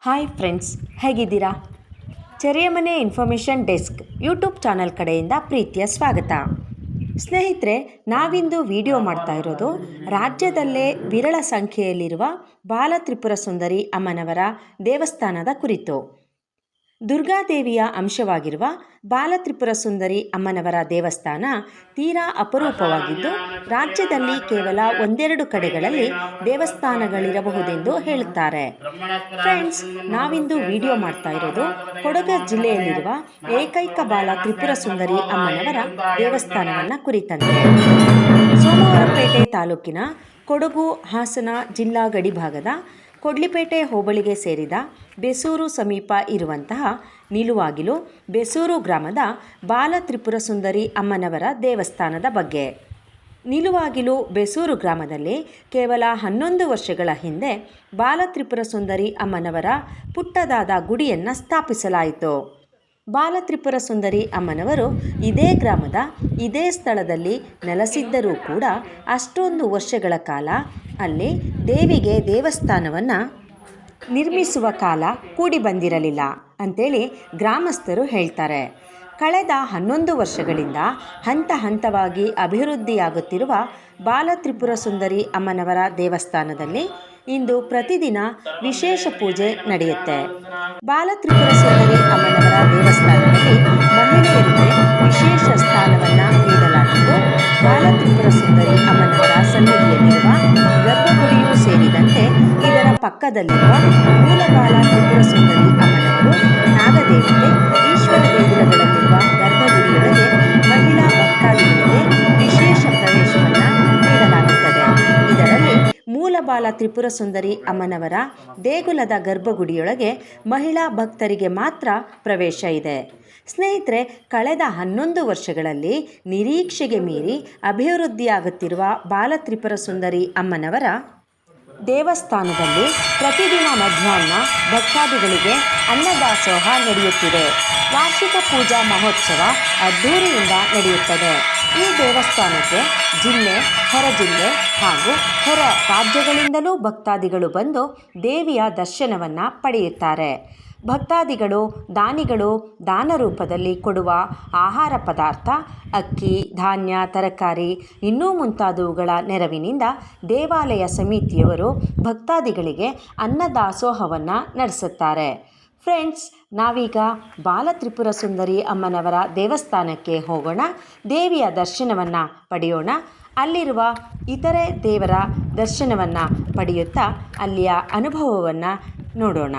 Hi friends, ಹೇಗಿದ್ದೀರಾ? ಚೆರಿಯಮನೆ information desk YouTube channel ಕಡೆಯಿಂದ ಪ್ರೀತಿಯ ಸ್ವಾಗತ. ಸ್ನೇಹಿತರೆ, ನಾವಿಂದು ವಿಡಿಯೋ ಮಾಡ್ತಾ ಇರೋದು ರಾಜ್ಯದಲ್ಲೇ ವಿರಳ ಸಂಖ್ಯೆಯಲ್ಲಿರುವ ಬಾಲತ್ರಿಪುರ ಸುಂದರಿ ಅಮ್ಮನವರ ದೇವಸ್ಥಾನದ ಕುರಿತು. ದುರ್ಗಾದೇವಿಯ ಅಂಶವಾಗಿರುವ ಬಾಲತ್ರಿಪುರ ಸುಂದರಿ ಅಮ್ಮನವರ ದೇವಸ್ಥಾನ ತೀರಾ ಅಪರೂಪವಾಗಿದ್ದು, ರಾಜ್ಯದಲ್ಲಿ ಕೇವಲ ಒಂದೆರಡು ಕಡೆಗಳಲ್ಲಿ ದೇವಸ್ಥಾನಗಳಿರಬಹುದೆಂದು ಹೇಳುತ್ತಾರೆ. ಫ್ರೆಂಡ್ಸ್, ನಾವಿಂದು ವಿಡಿಯೋ ಮಾಡ್ತಾ ಇರೋದು ಕೊಡಗು ಜಿಲ್ಲೆಯಲ್ಲಿರುವ ಏಕೈಕ ಬಾಲ ತ್ರಿಪುರ ಸುಂದರಿ ಅಮ್ಮನವರ ದೇವಸ್ಥಾನವನ್ನು ಕುರಿತಂತೆ. ಸೋಮವಾರಪೇಟೆ ತಾಲೂಕಿನ ಕೊಡಗು ಹಾಸನ ಜಿಲ್ಲಾ ಗಡಿಭಾಗದ ಕೊಡ್ಲಿಪೇಟೆ ಹೋಬಳಿಗೆ ಸೇರಿದ ಬೆಸೂರು ಸಮೀಪ ಇರುವಂತಹ ನಿಲುವಾಗಿಲು ಬೆಸೂರು ಗ್ರಾಮದ ಬಾಲತ್ರಿಪುರ ಸುಂದರಿ ಅಮ್ಮನವರ ದೇವಸ್ಥಾನದ ಬಗ್ಗೆ. ನಿಲುವಾಗಿಲು ಬೆಸೂರು ಗ್ರಾಮದಲ್ಲಿ ಕೇವಲ 11 ವರ್ಷಗಳ ಹಿಂದೆ ಬಾಲತ್ರಿಪುರ ಸುಂದರಿ ಅಮ್ಮನವರ ಪುಟ್ಟದಾದ ಗುಡಿಯನ್ನು ಸ್ಥಾಪಿಸಲಾಯಿತು. ಬಾಲತ್ರಿಪುರ ಸುಂದರಿ ಅಮ್ಮನವರು ಇದೇ ಗ್ರಾಮದ ಇದೇ ಸ್ಥಳದಲ್ಲಿ ನೆಲೆಸಿದ್ದರೂ ಕೂಡ ಅಷ್ಟೊಂದು ವರ್ಷಗಳ ಕಾಲ ಅಲ್ಲಿ ದೇವಿಗೆ ದೇವಸ್ಥಾನವನ್ನು ನಿರ್ಮಿಸುವ ಕಾಲ ಕೂಡಿ ಬಂದಿರಲಿಲ್ಲ ಅಂಥೇಳಿ ಗ್ರಾಮಸ್ಥರು ಹೇಳ್ತಾರೆ. ಕಳೆದ 11 ವರ್ಷಗಳಿಂದ ಹಂತ ಹಂತವಾಗಿ ಅಭಿವೃದ್ಧಿಯಾಗುತ್ತಿರುವ ಬಾಲತ್ರಿಪುರ ಸುಂದರಿ ಅಮ್ಮನವರ ದೇವಸ್ಥಾನದಲ್ಲಿ ಇಂದು ಪ್ರತಿದಿನ ವಿಶೇಷ ಪೂಜೆ ನಡೆಯುತ್ತೆ. ಬಾಲತ್ರಿಪುರ ಸುಂದರಿ ಅಮ್ಮನವರ ದೇವಸ್ಥಾನದಲ್ಲಿ ಮಹಿಳೆಯರಿಗೆ ವಿಶೇಷ ಸ್ಥಾನವನ್ನು ನೀಡಲಾಗಿದ್ದು, ಬಾಲತ್ರಿಪುರ ಸುಂದರಿ ಅಮ್ಮನವರ ಸನ್ನಿಧಿಯಲ್ಲಿರುವ ಗರ್ಭಗುಡಿಯೂ ಸೇರಿದಂತೆ ಇದರ ಪಕ್ಕದಲ್ಲಿರುವ ಮೂಲ ಬಾಲತ್ರಿಪುರ ಸುಂದರಿ ಅಮ್ಮನವರು ನಾಗದೇವತೆ ಈಶ್ವರ ದೇಗುಲಗಳಲ್ಲಿರುವ ಗರ್ಭಗುಡಿಯೊಳಗೆ ಮಹಿಳಾ ಭಕ್ತಾದಿಗಳಿಗೆ ವಿಶೇಷ ಪ್ರವೇಶವನ್ನು ನೀಡಲಾಗುತ್ತದೆ. ಇದರಲ್ಲಿ ಮೂಲ ಬಾಲ ತ್ರಿಪುರ ಸುಂದರಿ ಅಮ್ಮನವರ ದೇಗುಲದ ಗರ್ಭಗುಡಿಯೊಳಗೆ ಮಹಿಳಾ ಭಕ್ತರಿಗೆ ಮಾತ್ರ ಪ್ರವೇಶ ಇದೆ. ಸ್ನೇಹಿತರೆ, ಕಳೆದ 11 ವರ್ಷಗಳಲ್ಲಿ ನಿರೀಕ್ಷೆಗೆ ಮೀರಿ ಅಭಿವೃದ್ಧಿಯಾಗುತ್ತಿರುವ ಬಾಲತ್ರಿಪುರ ಸುಂದರಿ ಅಮ್ಮನವರ ದೇವಸ್ಥಾನದಲ್ಲಿ ಪ್ರತಿದಿನ ಮಧ್ಯಾಹ್ನ ಭಕ್ತಾದಿಗಳಿಗೆ ಅನ್ನದಾಸೋಹ ನಡೆಯುತ್ತಿದೆ. ವಾರ್ಷಿಕ ಪೂಜಾ ಮಹೋತ್ಸವ ಅದ್ದೂರಿಯಿಂದ ನಡೆಯುತ್ತದೆ. ಈ ದೇವಸ್ಥಾನಕ್ಕೆ ಜಿಲ್ಲೆ, ಹೊರ ಜಿಲ್ಲೆ ಹಾಗೂ ಹೊರ ರಾಜ್ಯಗಳಿಂದಲೂ ಭಕ್ತಾದಿಗಳು ಬಂದು ದೇವಿಯ ದರ್ಶನವನ್ನು ಪಡೆಯುತ್ತಾರೆ. ಭಕ್ತಾದಿಗಳು ದಾನಿಗಳು ದಾನ ರೂಪದಲ್ಲಿ ಕೊಡುವ ಆಹಾರ ಪದಾರ್ಥ, ಅಕ್ಕಿ, ಧಾನ್ಯ, ತರಕಾರಿ ಇನ್ನೂ ಮುಂತಾದವುಗಳ ನೆರವಿನಿಂದ ದೇವಾಲಯ ಸಮಿತಿಯವರು ಭಕ್ತಾದಿಗಳಿಗೆ ಅನ್ನದಾಸೋಹವನ್ನು ನಡೆಸುತ್ತಾರೆ. ಫ್ರೆಂಡ್ಸ್, ನಾವೀಗ ಬಾಲತ್ರಿಪುರ ಸುಂದರಿ ಅಮ್ಮನವರ ದೇವಸ್ಥಾನಕ್ಕೆ ಹೋಗೋಣ. ದೇವಿಯ ದರ್ಶನವನ್ನು ಪಡೆಯೋಣ. ಅಲ್ಲಿರುವ ಇತರೆ ದೇವರ ದರ್ಶನವನ್ನು ಪಡೆಯುತ್ತಾ ಅಲ್ಲಿಯ ಅನುಭವವನ್ನು ನೋಡೋಣ.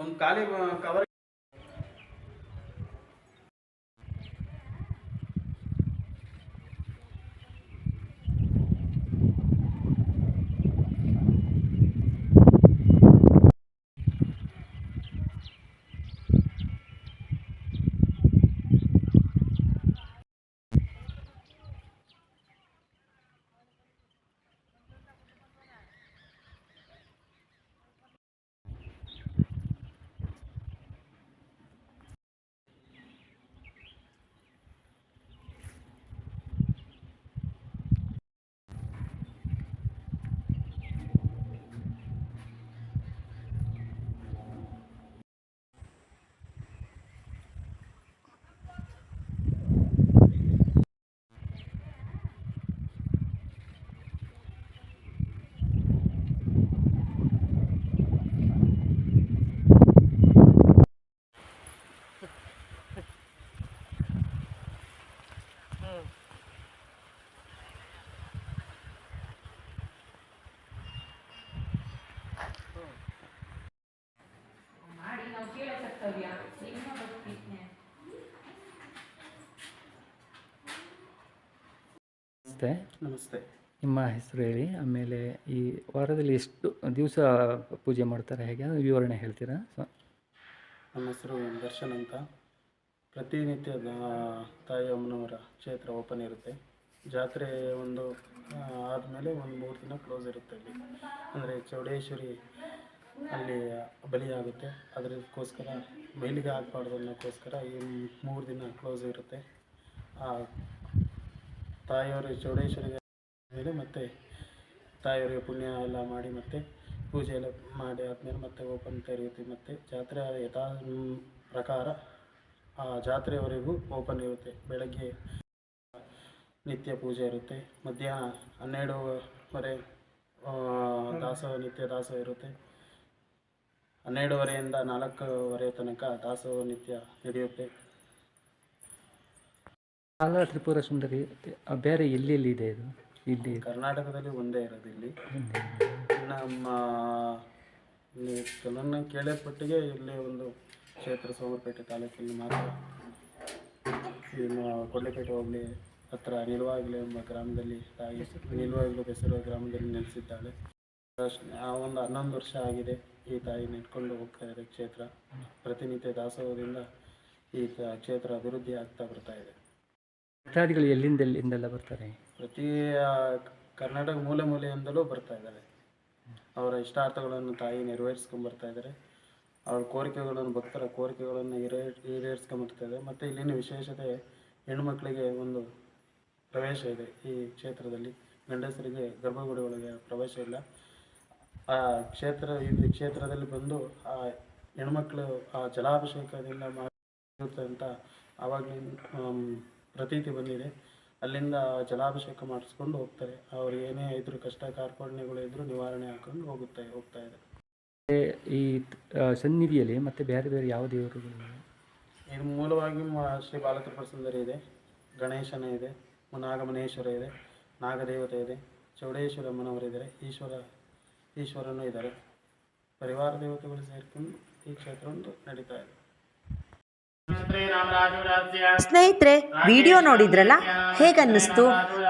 ಒಂದು ಖಾಲಿ ಕವರ್. ನಮಸ್ತೆ. ನಮಸ್ತೆ. ನಿಮ್ಮ ಹೆಸರು ಹೇಳಿ. ಆಮೇಲೆ ಈ ವಾರದಲ್ಲಿ ಎಷ್ಟು ದಿವಸ ಪೂಜೆ ಮಾಡ್ತಾರೆ, ಹೇಗೆ ವಿವರಣೆ ಹೇಳ್ತೀರಾ? ನಮ್ಮ ಹೆಸರು ದರ್ಶನ್ ಅಂತ. ಪ್ರತಿನಿತ್ಯ ತಾಯಿ ಅಮ್ಮನವರ ಕ್ಷೇತ್ರ ಓಪನ್ ಇರುತ್ತೆ. ಜಾತ್ರೆ ಒಂದು ಆದಮೇಲೆ ಒಂದು 3 ದಿನ ಕ್ಲೋಸ್ ಇರುತ್ತೆ. ಅಲ್ಲಿ ಅಂದರೆ ಚೌಡೇಶ್ವರಿ ಅಲ್ಲಿ ಬಲಿಯಾಗುತ್ತೆ. ಅದಕ್ಕೋಸ್ಕರ ಬಯಲಿಗೆ ಹಾಕಬಾರ್ದು ಅನ್ನೋಕ್ಕೋಸ್ಕರ ಈ 3 ದಿನ ಕ್ಲೋಸ್ ಇರುತ್ತೆ. ತಾಯಿಯವರು ಚೌಡೇಶ್ವರಿಗೆ ಮೇಲೆ ಮತ್ತು ತಾಯಿಯವರಿಗೆ ಪುಣ್ಯ ಎಲ್ಲ ಮಾಡಿ ಮತ್ತು ಪೂಜೆ ಎಲ್ಲ ಮಾಡಿ ಆದಮೇಲೆ ಮತ್ತೆ ಓಪನ್ ತೆರೆಯುತ್ತೆ. ಮತ್ತು ಜಾತ್ರೆ ಯಥಾ ಪ್ರಕಾರ ಆ ಜಾತ್ರೆಯವರೆಗೂ ಓಪನ್ ಇರುತ್ತೆ. ಬೆಳಗ್ಗೆ ನಿತ್ಯ ಪೂಜೆ ಇರುತ್ತೆ. ಮಧ್ಯಾಹ್ನ 12:30 ನಿತ್ಯ ದಾಸೋಹ ಇರುತ್ತೆ. 12:30ಯಿಂದ 4:00 ತನಕ ದಾಸೋಹ ನಿತ್ಯ ನಡೆಯುತ್ತೆ. ಕಾಲ ತ್ರಿಪುರ ಸುಂದರಿ ಬೇರೆ ಎಲ್ಲೆಲ್ಲಿ ಇದೆ ಇದು? ಇಲ್ಲಿ ಕರ್ನಾಟಕದಲ್ಲಿ ಒಂದೇ ಇರೋದು. ಇಲ್ಲಿ ನಮ್ಮ ಕೆಲವನ್ನ ಕೇಳಲ್ಪಟ್ಟಿಗೆ ಇಲ್ಲಿ ಒಂದು ಕ್ಷೇತ್ರ ಸೋಮರಪೇಟೆ ತಾಲೂಕಿನಲ್ಲಿ ಮಾತ್ರ. ಇನ್ನು ಕೊಡ್ಲೆಪೇಟೆ ಹೋಬಳಿ ಹತ್ರ ನಿಲ್ವಾಗ್ಲು ಎಂಬ ಗ್ರಾಮದಲ್ಲಿ ತಾಯಿ ನಿಲ್ವಾಗ್ಲು ಬೆಸರುವ ಗ್ರಾಮದಲ್ಲಿ ನೆಲೆಸಿದ್ದಾಳೆ. ಒಂದು 11 ವರ್ಷ ಆಗಿದೆ ಈ ತಾಯಿ ನೆಟ್ಕೊಂಡು ಹೋಗ್ತಾ ಇದೆ ಕ್ಷೇತ್ರ. ಪ್ರತಿನಿತ್ಯ ದಾಸೋಹದಿಂದ ಈ ಕ್ಷೇತ್ರ ಅಭಿವೃದ್ಧಿ ಆಗ್ತಾ ಬರ್ತಾ ಇದೆ. ಭಕ್ತಾದಿಗಳು ಎಲ್ಲಿಂದೆಲ್ಲ ಬರ್ತಾರೆ? ಪ್ರತಿ ಕರ್ನಾಟಕ ಮೂಲೆ ಮೂಲೆಯಿಂದಲೂ ಬರ್ತಾ ಇದ್ದಾರೆ. ಅವರ ಇಷ್ಟಾರ್ಥಗಳನ್ನು ತಾಯಿ ನೆರವೇರಿಸ್ಕೊಂಬರ್ತಾ ಇದ್ದಾರೆ. ಅವ್ರ ಕೋರಿಕೆಗಳನ್ನು, ಭಕ್ತರ ಕೋರಿಕೆಗಳನ್ನು ಈಡೇರಿಸ್ಕೊಂಬರ್ತಾ ಇದ್ದಾರೆ. ಮತ್ತು ಇಲ್ಲಿನ ವಿಶೇಷತೆ, ಹೆಣ್ಣುಮಕ್ಕಳಿಗೆ ಒಂದು ಪ್ರವೇಶ ಇದೆ ಈ ಕ್ಷೇತ್ರದಲ್ಲಿ. ಗಂಡಸರಿಗೆ ಗರ್ಭಗುಡಿ ಒಳಗೆ ಪ್ರವೇಶ ಇಲ್ಲ. ಆ ಕ್ಷೇತ್ರದಲ್ಲಿ ಬಂದು ಆ ಹೆಣ್ಮಕ್ಳು ಆ ಜಲಾಭಿಷೇಕದಿಂದ ಮಾಡಿರುತ್ತೆ ಅಂತ ಆವಾಗಲಿಂದ ಪ್ರತೀತಿ ಬಂದಿದೆ. ಅಲ್ಲಿಂದ ಜಲಾಭಿಷೇಕ ಮಾಡಿಸ್ಕೊಂಡು ಹೋಗ್ತಾರೆ. ಅವ್ರು ಏನೇ ಇದ್ರೂ ಕಷ್ಟ ಕಾರ್ಪಣ್ಯಗಳು ಇದ್ರೂ ನಿವಾರಣೆ ಹಾಕೊಂಡು ಹೋಗ್ತಾ ಇದೆ. ಈ ಸನ್ನಿಧಿಯಲ್ಲಿ ಮತ್ತೆ ಬೇರೆ ಬೇರೆ ಯಾವ ದೇವರುಗಳು? ಇದು ಮೂಲವಾಗಿ ಶ್ರೀ ಬಾಲತ್ರಿಪುರ ಸುಂದರಿ ಇದೆ, ಗಣೇಶನ ಇದೆ, ನಾಗಮನೇಶ್ವರ ಇದೆ, ನಾಗದೇವತೆ ಇದೆ, ಚೌಡೇಶ್ವರ ಅಮ್ಮನವರಿದ್ದಾರೆ, ಈಶ್ವರನೂ ಇದ್ದಾರೆ. ಪರಿವಾರ ದೇವತೆಗಳು ಸೇರಿಕೊಂಡು ಈ ಕ್ಷೇತ್ರವನ್ನು ನಡೀತಾ ಇದೆ. ಸ್ನೇಹಿತರೆ, ವಿಡಿಯೋ ನೋಡಿದ್ರಲ್ಲ, ಹೇಗನ್ನಿಸ್ತು?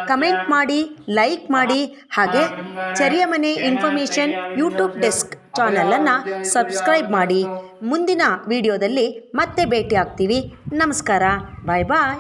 ಕಮೆಂಟ್ ಮಾಡಿ, ಲೈಕ್ ಮಾಡಿ, ಹಾಗೆ ಚರಿಯಮನೆ ಇನ್ಫಾರ್ಮೇಷನ್ ಯೂಟ್ಯೂಬ್ ಡೆಸ್ಕ್ ಚಾನಲನ್ನು ಸಬ್ಸ್ಕ್ರೈಬ್ ಮಾಡಿ. ಮುಂದಿನ ವಿಡಿಯೋದಲ್ಲಿ ಮತ್ತೆ ಭೇಟಿ ಆಗ್ತೀವಿ. ನಮಸ್ಕಾರ, ಬಾಯ್ ಬಾಯ್.